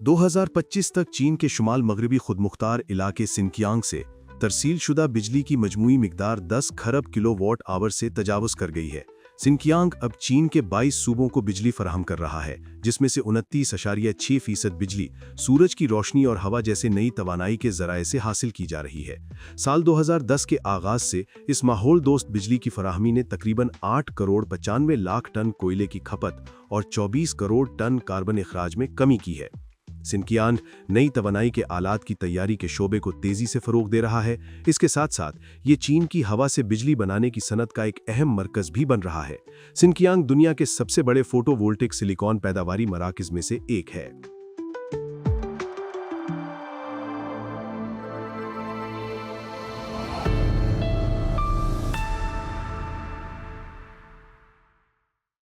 2025 तक चीन के शुमाल मगरबी खुदमुख्तार इलाके सिनकियांग से तरसील शुदा बिजली की मजमूई मिकदार 10 खरब किलोवाट आवर से तजावुज कर गई है। सिनकियांग अब चीन के 22 सूबों को बिजली फराहम कर रहा है, जिसमें से 29.6% बिजली सूरज की रोशनी और हवा जैसे नई तवानाई के जराये से हासिल की जा रही है। साल 2010 के आगाज से इस माहौल दोस्त बिजली की फराहमी ने तकरीबन 8 करोड़ 95 लाख टन कोयले की खपत और 24 करोड़ टन कार्बन इखराज में कमी की है। सिनकियांग नई तवानाई के आलात की तैयारी के शोबे को तेजी से फरोग दे रहा है। इसके साथ साथ ये चीन की हवा से बिजली बनाने की सनत का एक अहम मरकज भी बन रहा है। सिनकियांग दुनिया के सबसे बड़े फोटोवोल्टिक सिलिकॉन पैदावारी मराकज में से एक है।